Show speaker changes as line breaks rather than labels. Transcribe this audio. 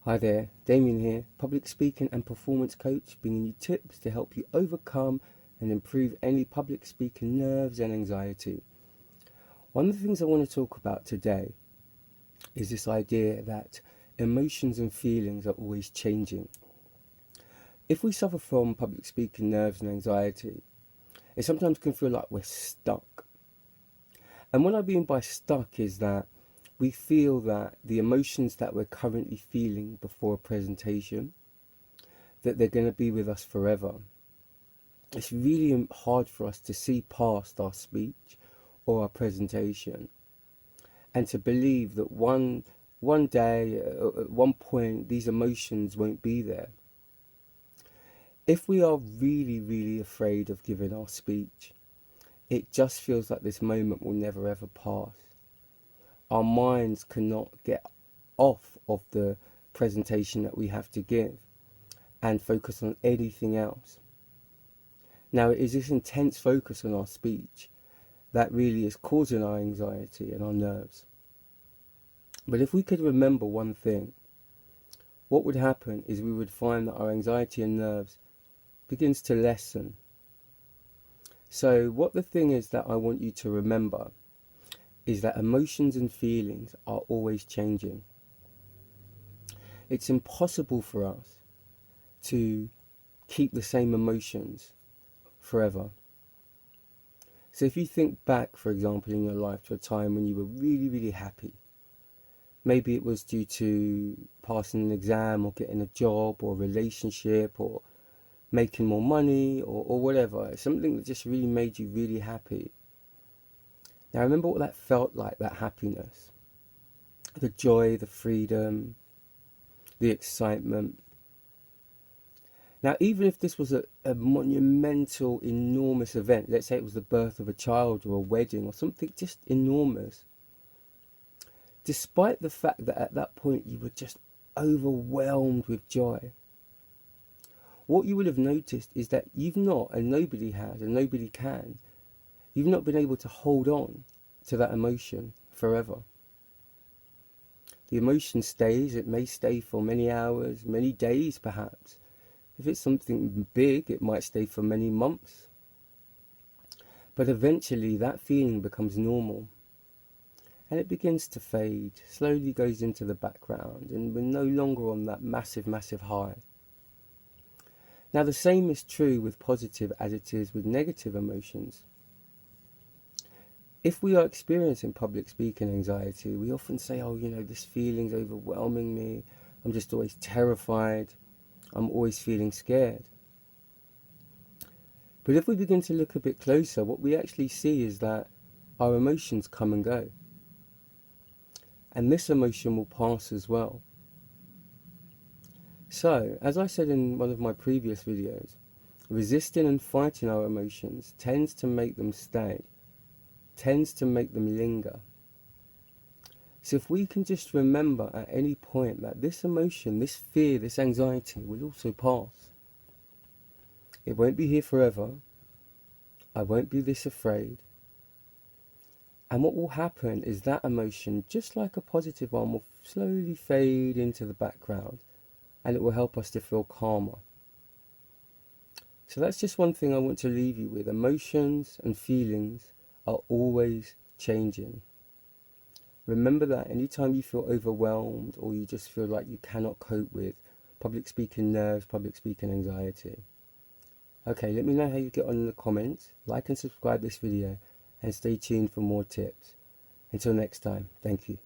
Hi there, Damien here, public speaking and performance coach, bringing you tips to help you overcome and improve any public speaking nerves and anxiety. One of the things I want to talk about today is this idea that emotions and feelings are always changing. If we suffer from public speaking nerves and anxiety, it sometimes can feel like we're stuck. And what I mean by stuck is that we feel that the emotions that we're currently feeling before a presentation, that they're going to be with us forever. It's really hard for us to see past our speech or our presentation and to believe that one day, at one point, these emotions won't be there. If we are really afraid of giving our speech, it just feels like this moment will never ever pass. Our minds cannot get off of the presentation that we have to give and focus on anything else. Now, it is this intense focus on our speech that really is causing our anxiety and our nerves. But if we could remember one thing, what would happen is we would find that our anxiety and nerves begins to lessen. So what the thing is that I want you to remember is that emotions and feelings are always changing. It's impossible for us to keep the same emotions forever. So if you think back, for example, in your life to a time when you were really happy, maybe it was due to passing an exam or getting a job or a relationship or making more money or whatever, something that just really made you really happy. Now remember what that felt like, that happiness, the joy, the freedom, the excitement. Now even if this was a monumental, enormous event, let's say it was the birth of a child or a wedding or something just enormous, despite the fact that at that point you were just overwhelmed with joy, what you would have noticed is that you've not, and nobody has, and nobody can, you've not been able to hold on to that emotion forever. The emotion stays, it may stay for many hours, many days perhaps. If it's something big, it might stay for many months. But eventually that feeling becomes normal. And it begins to fade, slowly goes into the background, and we're no longer on that massive high. Now the same is true with positive as it is with negative emotions. If we are experiencing public speaking anxiety, we often say, oh, this feeling's overwhelming me. I'm just always terrified. I'm always feeling scared. But if we begin to look a bit closer, what we actually see is that our emotions come and go. And this emotion will pass as well. So, as I said in one of my previous videos, resisting and fighting our emotions tends to make them stay, tends to make them linger. So if we can just remember at any point that this emotion, this fear, this anxiety will also pass. It won't be here forever. I won't be this afraid. And what will happen is that emotion, just like a positive one, will slowly fade into the background and it will help us to feel calmer. So that's just one thing I want to leave you with. Emotions and feelings are always changing. Remember that anytime you feel overwhelmed or you just feel like you cannot cope with public speaking nerves, public speaking anxiety. Okay, let me know how you get on in the comments. Like and subscribe this video and stay tuned for more tips. Until next time, thank you.